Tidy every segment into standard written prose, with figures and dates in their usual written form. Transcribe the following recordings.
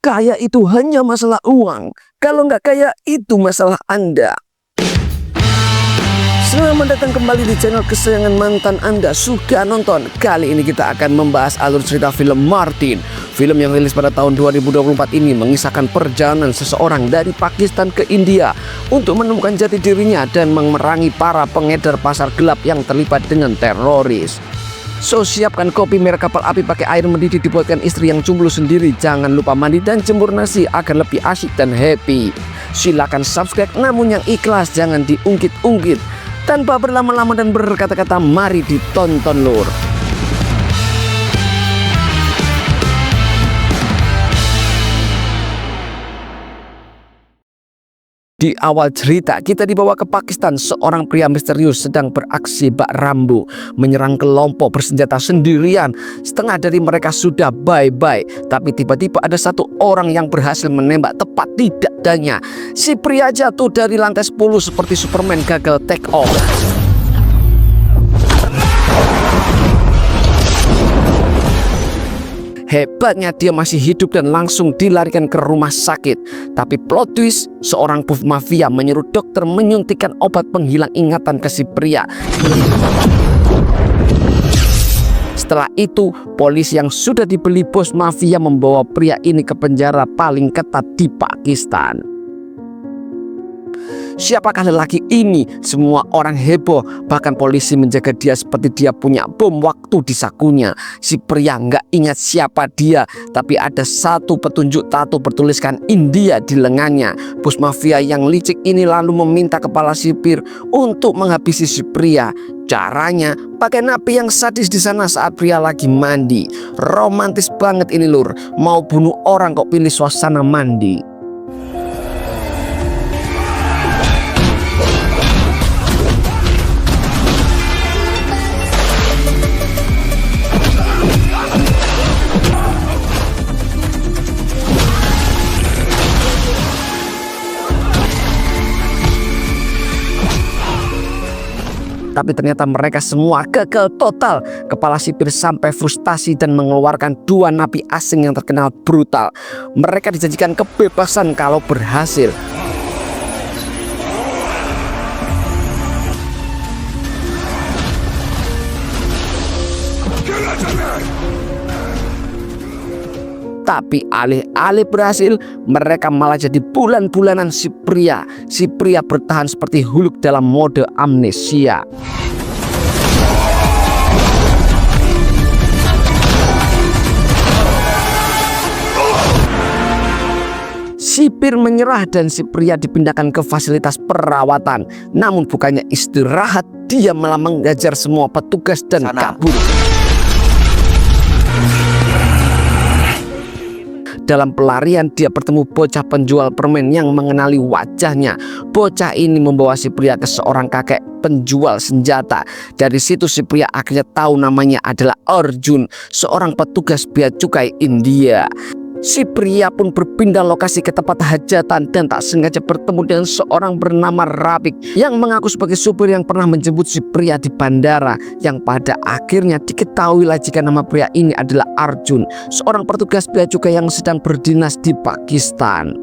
kaya itu hanya masalah uang. Kalau nggak kaya itu masalah Anda. Selamat datang kembali di channel kesayangan mantan Anda suka nonton. Kali ini kita akan membahas alur cerita film Martin. Film yang rilis pada tahun 2024 ini mengisahkan perjalanan seseorang dari Pakistan ke India untuk menemukan jati dirinya dan memerangi para pengedar pasar gelap yang terlibat dengan teroris. So, siapkan kopi merek kapal api pakai air mendidih dibuatkan istri yang jomblo sendiri. Jangan lupa mandi dan jemur nasi agar lebih asyik dan happy. Silakan subscribe, namun yang ikhlas jangan diungkit-ungkit. Tanpa berlama-lama dan berkata-kata, mari ditonton lur. Di awal cerita kita dibawa ke Pakistan. Seorang pria misterius sedang beraksi bak rambu, menyerang kelompok bersenjata sendirian. Setengah dari mereka sudah bye-bye, tapi tiba-tiba ada satu orang yang berhasil menembak tepat di dadanya. Si pria jatuh dari lantai 10 seperti Superman gagal take off. Hebatnya dia masih hidup dan langsung dilarikan ke rumah sakit. Tapi plot twist, seorang puff mafia menyuruh dokter menyuntikkan obat penghilang ingatan ke si pria. Setelah itu, polisi yang sudah dibeli bos mafia membawa pria ini ke penjara paling ketat di Pakistan. Siapakah lelaki ini? Semua orang heboh, bahkan polisi menjaga dia seperti dia punya bom waktu di sakunya. Si pria nggak ingat siapa dia, tapi ada satu petunjuk tato bertuliskan India di lengannya. Bos mafia yang licik ini lalu meminta kepala sipir untuk menghabisi si pria. Caranya pakai napi yang sadis di sana saat pria lagi mandi. Romantis banget ini lur. Mau bunuh orang kok pilih suasana mandi. Tapi ternyata mereka semua gagal total. Kepala sipir sampai frustasi dan mengeluarkan dua napi asing yang terkenal brutal. Mereka dijanjikan kebebasan kalau berhasil. Tapi alih-alih berhasil, mereka malah jadi bulan-bulanan si pria. Si pria bertahan seperti Hulk dalam mode amnesia. Sipir menyerah dan si pria dipindahkan ke fasilitas perawatan. Namun bukannya istirahat, dia malah menghajar semua petugas dan kabur. Dalam pelarian dia bertemu bocah penjual permen yang mengenali wajahnya. Bocah ini membawa si pria ke seorang kakek penjual senjata. Dari situ si pria akhirnya tahu namanya adalah Arjun, seorang petugas bea cukai India. Si pria pun berpindah lokasi ke tempat hajatan dan tak sengaja bertemu dengan seorang bernama Rafiq yang mengaku sebagai supir yang pernah menjemput si pria di bandara, yang pada akhirnya diketahuilah jika nama pria ini adalah Arjun, seorang petugas bea cukai yang sedang berdinas di Pakistan.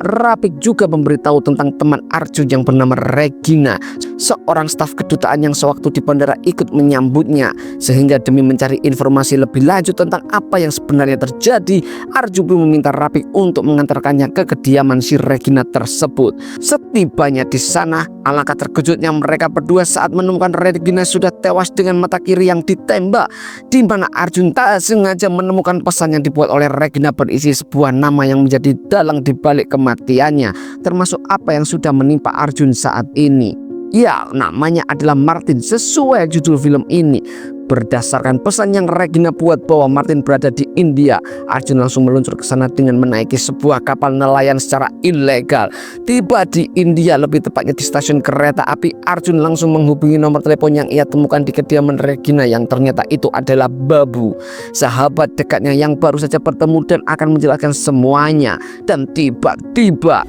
Rafiq juga memberitahu tentang teman Arjun yang bernama Regina, seorang staf kedutaan yang sewaktu di bandara ikut menyambutnya. Sehingga demi mencari informasi lebih lanjut tentang apa yang sebenarnya terjadi, Arjun pun meminta Rafiq untuk mengantarkannya ke kediaman si Regina tersebut. Setibanya di sana, alangkah terkejutnya mereka berdua saat menemukan Regina sudah tewas dengan mata kiri yang ditembak, di mana Arjun tak sengaja menemukan pesan yang dibuat oleh Regina berisi sebuah nama yang menjadi dalang di balik kematiannya, termasuk apa yang sudah menimpa Arjun saat ini. Ya, namanya adalah Martin sesuai judul film ini. Berdasarkan pesan yang Regina buat bahwa Martin berada di India, Arjun langsung meluncur ke sana dengan menaiki sebuah kapal nelayan secara ilegal. Tiba di India, lebih tepatnya di stasiun kereta api, Arjun langsung menghubungi nomor telepon yang ia temukan di kediaman Regina, yang ternyata itu adalah Babu, sahabat dekatnya yang baru saja bertemu dan akan menjelaskan semuanya. Dan tiba-tiba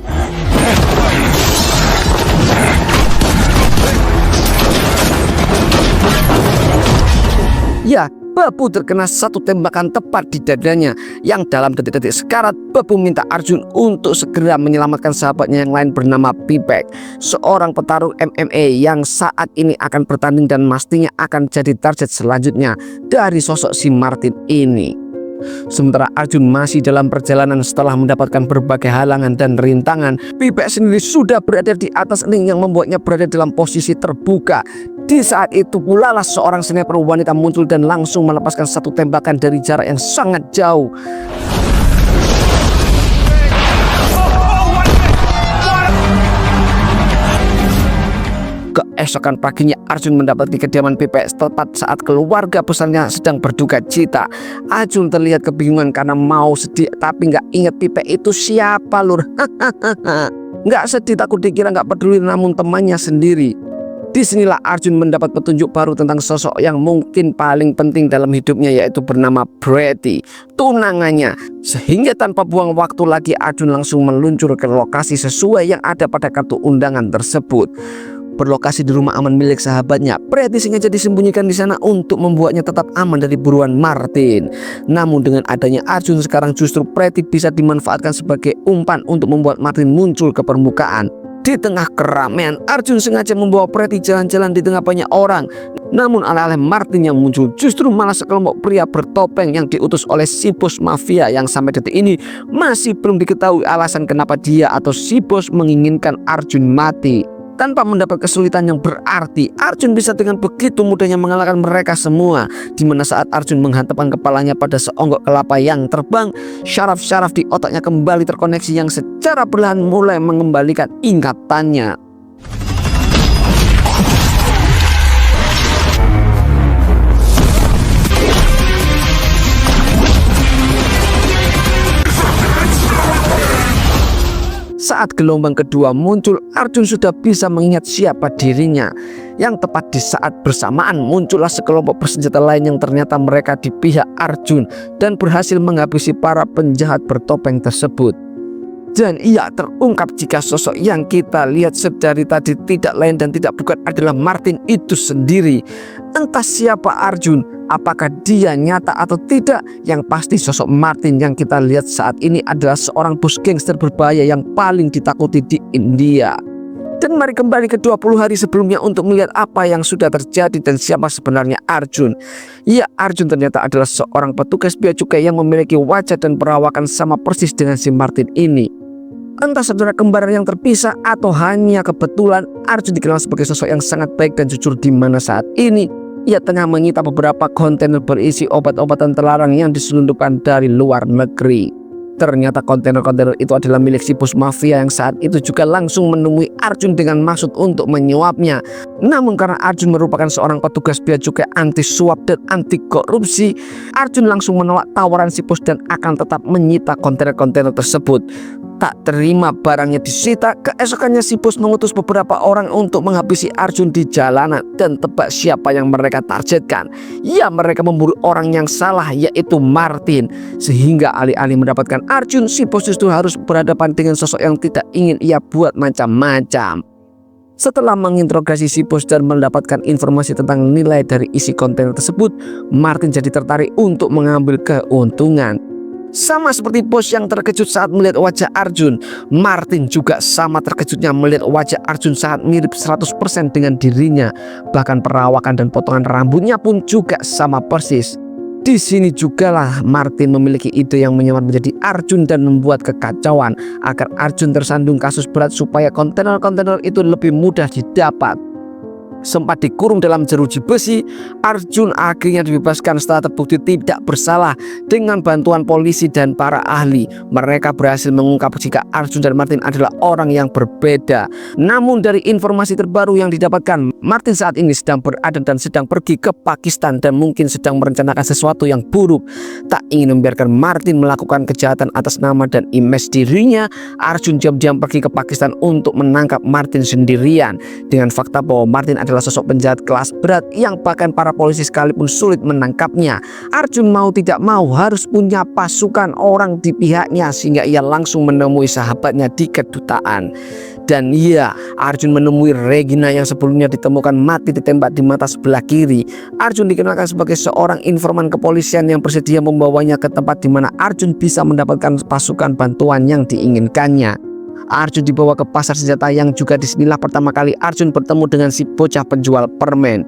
ya, Babu terkena satu tembakan tepat di dadanya, yang dalam detik-detik sekarat Babu minta Arjun untuk segera menyelamatkan sahabatnya yang lain bernama Pipek, seorang petarung MMA yang saat ini akan bertanding dan pastinya akan jadi target selanjutnya dari sosok si Martin ini. Sementara Arjun masih dalam perjalanan setelah mendapatkan berbagai halangan dan rintangan, Pipek sendiri sudah berada di atas ring yang membuatnya berada dalam posisi terbuka. Di saat itu pula lah seorang sniper wanita muncul dan langsung melepaskan satu tembakan dari jarak yang sangat jauh. Keesokan paginya Arjun mendapati kediaman Pipek tepat saat keluarga besarnya sedang berduka cita. Arjun terlihat kebingungan karena mau sedih tapi nggak ingat Pipek itu siapa lur. Nggak sedih takut dikira nggak peduli namun temannya sendiri. Disinilah Arjun mendapat petunjuk baru tentang sosok yang mungkin paling penting dalam hidupnya, yaitu bernama Pretty, tunangannya. Sehingga tanpa buang waktu lagi Arjun langsung meluncur ke lokasi sesuai yang ada pada kartu undangan tersebut. Berlokasi di rumah aman milik sahabatnya, Pretty sengaja disembunyikan di sana untuk membuatnya tetap aman dari buruan Martin. Namun dengan adanya Arjun sekarang justru Pretty bisa dimanfaatkan sebagai umpan untuk membuat Martin muncul ke permukaan. Di tengah keramaian, Arjun sengaja membawa Pretty jalan-jalan di tengah banyak orang. Namun alih-alih Martin yang muncul, justru malah sekelompok pria bertopeng yang diutus oleh si bos mafia yang sampai detik ini masih belum diketahui alasan kenapa dia atau si bos menginginkan Arjun mati. Tanpa mendapat kesulitan yang berarti, Arjun bisa dengan begitu mudahnya mengalahkan mereka semua. Dimana saat Arjun menghantamkan kepalanya pada seonggok kelapa yang terbang, syaraf-syaraf di otaknya kembali terkoneksi yang secara perlahan mulai mengembalikan ingatannya. Saat gelombang kedua muncul, Arjun sudah bisa mengingat siapa dirinya. Yang tepat di saat bersamaan muncullah sekelompok bersenjata lain yang ternyata mereka di pihak Arjun dan berhasil menghabisi para penjahat bertopeng tersebut. Dan ia terungkap jika sosok yang kita lihat sedari tadi tidak lain dan tidak bukan adalah Martin itu sendiri. Entah siapa Arjun, apakah dia nyata atau tidak, yang pasti sosok Martin yang kita lihat saat ini adalah seorang bos gangster berbahaya yang paling ditakuti di India. Dan mari kembali ke 20 hari sebelumnya untuk melihat apa yang sudah terjadi dan siapa sebenarnya Arjun. Ya, Arjun ternyata adalah seorang petugas bea cukai yang memiliki wajah dan perawakan sama persis dengan si Martin ini. Entah saudara kembar yang terpisah atau hanya kebetulan, Arjun dikenal sebagai sosok yang sangat baik dan jujur, di mana saat ini ia tengah menyita beberapa kontainer berisi obat-obatan terlarang yang diselundupkan dari luar negeri. Ternyata kontainer-kontainer itu adalah milik si bos mafia yang saat itu juga langsung menemui Arjun dengan maksud untuk menyuapnya. Namun karena Arjun merupakan seorang petugas bea cukai anti suap dan anti korupsi, Arjun langsung menolak tawaran si bos dan akan tetap menyita kontainer-kontainer tersebut. Tak terima barangnya disita, keesokannya si bos mengutus beberapa orang untuk menghabisi Arjun di jalanan. Dan tebak siapa yang mereka targetkan? Ya, mereka memburu orang yang salah, yaitu Martin. Sehingga alih-alih mendapatkan Arjun, si bos justru harus berhadapan dengan sosok yang tidak ingin ia buat macam-macam. Setelah menginterogasi si bos dan mendapatkan informasi tentang nilai dari isi kontainer tersebut, Martin jadi tertarik untuk mengambil keuntungan. Sama seperti bos yang terkejut saat melihat wajah Arjun, Martin juga sama terkejutnya melihat wajah Arjun saat mirip 100% dengan dirinya. Bahkan perawakan dan potongan rambutnya pun juga sama persis. Di sini jugalah Martin memiliki ide yang menyamar menjadi Arjun dan membuat kekacauan agar Arjun tersandung kasus berat supaya kontainer-kontainer itu lebih mudah didapat. Sempat dikurung dalam jeruji besi, Arjun akhirnya dibebaskan setelah terbukti tidak bersalah. Dengan bantuan polisi dan para ahli, mereka berhasil mengungkap jika Arjun dan Martin adalah orang yang berbeda. Namun dari informasi terbaru yang didapatkan, Martin saat ini sedang berada dan sedang pergi ke Pakistan dan mungkin sedang merencanakan sesuatu yang buruk. Tak ingin membiarkan Martin melakukan kejahatan atas nama dan image dirinya, Arjun diam-diam pergi ke Pakistan untuk menangkap Martin sendirian. Dengan fakta bahwa Martin adalah sosok penjahat kelas berat yang bahkan para polisi sekalipun sulit menangkapnya, Arjun mau tidak mau harus punya pasukan orang di pihaknya, sehingga ia langsung menemui sahabatnya di kedutaan. Dan iya, Arjun menemui Regina yang sebelumnya ditemukan mati ditembak di mata sebelah kiri. Arjun dikenalkan sebagai seorang informan kepolisian yang bersedia membawanya ke tempat di mana Arjun bisa mendapatkan pasukan bantuan yang diinginkannya. Arjun dibawa ke pasar senjata yang juga disinilah pertama kali Arjun bertemu dengan si bocah penjual permen.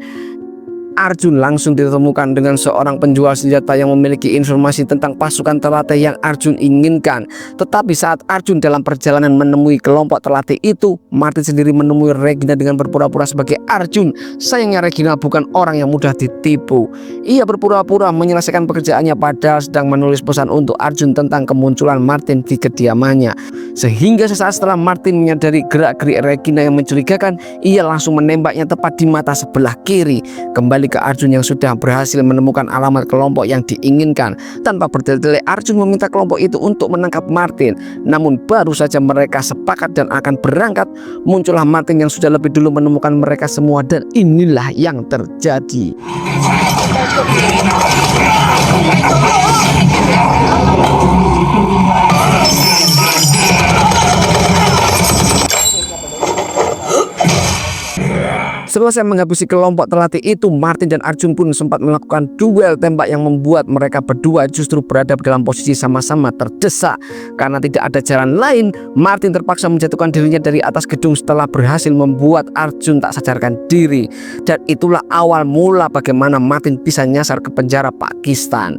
Arjun langsung ditemukan dengan seorang penjual senjata yang memiliki informasi tentang pasukan terlatih yang Arjun inginkan. Tetapi saat Arjun dalam perjalanan menemui kelompok terlatih itu, Martin sendiri menemui Regina dengan berpura-pura sebagai Arjun. Sayangnya Regina bukan orang yang mudah ditipu. Ia berpura-pura menyelesaikan pekerjaannya padahal sedang menulis pesan untuk Arjun tentang kemunculan Martin di kediamannya. Sehingga sesaat setelah Martin menyadari gerak-gerik Regina yang mencurigakan, ia langsung menembaknya tepat di mata sebelah kiri. Kembali ke Arjun yang sudah berhasil menemukan alamat kelompok yang diinginkan. Tanpa bertele-tele, Arjun meminta kelompok itu untuk menangkap Martin. Namun baru saja mereka sepakat dan akan berangkat, muncullah Martin yang sudah lebih dulu menemukan mereka semua, dan inilah yang terjadi. Selesai menghabisi kelompok terlatih itu, Martin dan Arjun pun sempat melakukan duel tembak yang membuat mereka berdua justru berada dalam posisi sama-sama terdesak. Karena tidak ada jalan lain, Martin terpaksa menjatuhkan dirinya dari atas gedung setelah berhasil membuat Arjun tak sadarkan diri. Dan itulah awal mula bagaimana Martin bisa nyasar ke penjara Pakistan.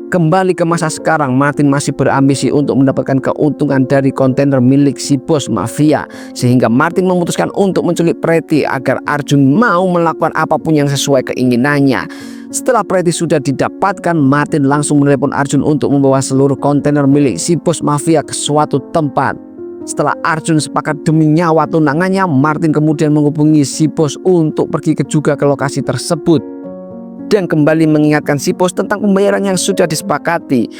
Kembali ke masa sekarang, Martin masih berambisi untuk mendapatkan keuntungan dari kontainer milik si bos mafia. Sehingga Martin memutuskan untuk menculik Pretty agar Arjun mau melakukan apapun yang sesuai keinginannya. Setelah Pretty sudah didapatkan, Martin langsung menelepon Arjun untuk membawa seluruh kontainer milik si bos mafia ke suatu tempat. Setelah Arjun sepakat demi nyawa tunangannya, Martin kemudian menghubungi si bos untuk pergi juga ke lokasi tersebut dan kembali mengingatkan si bos tentang pembayaran yang sudah disepakati.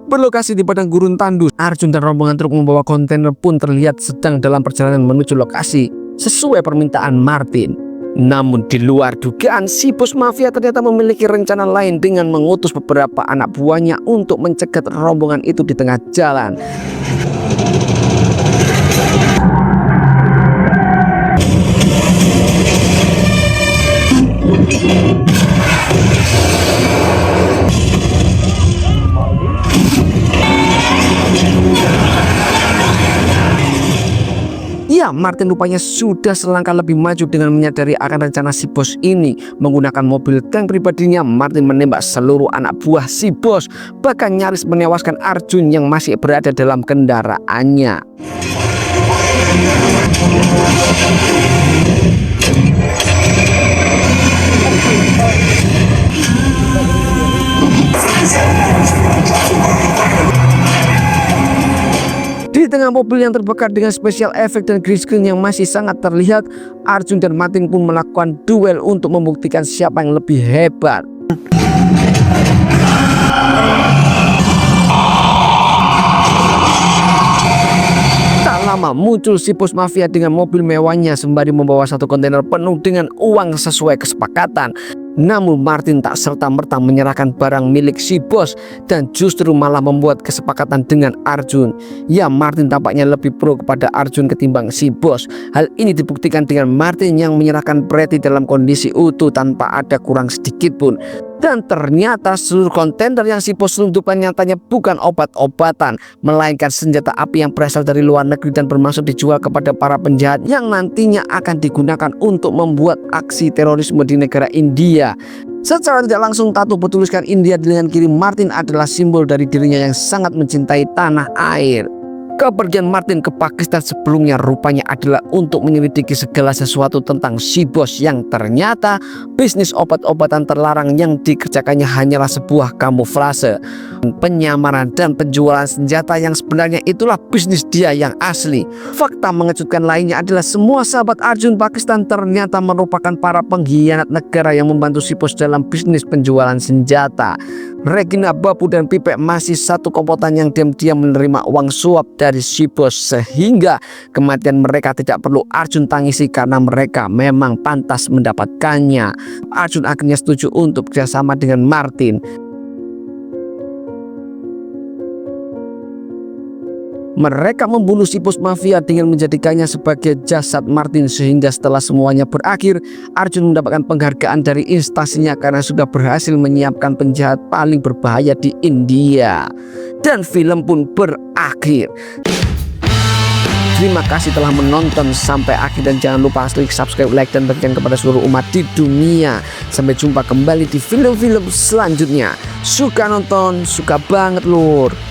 Berlokasi di padang gurun tandus, Arjun dan rombongan truk membawa kontainer pun terlihat sedang dalam perjalanan menuju lokasi sesuai permintaan Martin. Namun di luar dugaan, si bos mafia ternyata memiliki rencana lain dengan mengutus beberapa anak buahnya untuk mencegat rombongan itu di tengah jalan. Ya, Martin rupanya sudah selangkah lebih maju dengan menyadari akan rencana si bos ini. Menggunakan mobil tank pribadinya, Martin menembak seluruh anak buah si bos, bahkan nyaris menewaskan Arjun yang masih berada dalam kendaraannya. Di tengah mobil yang terbakar dengan special effect dan green screen yang masih sangat terlihat, Arjun dan Martin pun melakukan duel untuk membuktikan siapa yang lebih hebat. Tak lama muncul si bos mafia dengan mobil mewahnya sembari membawa satu kontainer penuh dengan uang sesuai kesepakatan. Namun Martin tak serta-merta menyerahkan barang milik si bos dan justru malah membuat kesepakatan dengan Arjun. Ya, Martin tampaknya lebih pro kepada Arjun ketimbang si bos. Hal ini dibuktikan dengan Martin yang menyerahkan Pretty dalam kondisi utuh tanpa ada kurang sedikit pun. Dan ternyata seluruh kontainer yang si bos selundupkan nyatanya bukan obat-obatan, melainkan senjata api yang berasal dari luar negeri dan bermaksud dijual kepada para penjahat yang nantinya akan digunakan untuk membuat aksi terorisme di negara India. Secara tidak langsung, tato bertuliskan India di lengan kiri Martin adalah simbol dari dirinya yang sangat mencintai tanah air. Kepergian Martin ke Pakistan sebelumnya rupanya adalah untuk menyelidiki segala sesuatu tentang si bos yang ternyata bisnis obat-obatan terlarang yang dikerjakannya hanyalah sebuah kamuflase, penyamaran dan penjualan senjata yang sebenarnya itulah bisnis dia yang asli. Fakta mengejutkan lainnya adalah semua sahabat Arjun Pakistan ternyata merupakan para pengkhianat negara yang membantu si bos dalam bisnis penjualan senjata. Regina, Babu, dan Pipek masih satu komplotan yang diam-diam menerima uang suap dari si bos, sehingga kematian mereka tidak perlu Arjun tangisi karena mereka memang pantas mendapatkannya. Arjun akhirnya setuju untuk bekerjasama dengan Martin. Mereka membunuh si bos mafia dengan menjadikannya sebagai jasad Martin, sehingga setelah semuanya berakhir, Arjun mendapatkan penghargaan dari instansinya karena sudah berhasil menyiapkan penjahat paling berbahaya di India. Dan film pun berakhir. Terima kasih telah menonton sampai akhir dan jangan lupa klik subscribe, like, dan bagikan kepada seluruh umat di dunia. Sampai jumpa kembali di film-film selanjutnya. Suka nonton, suka banget lur.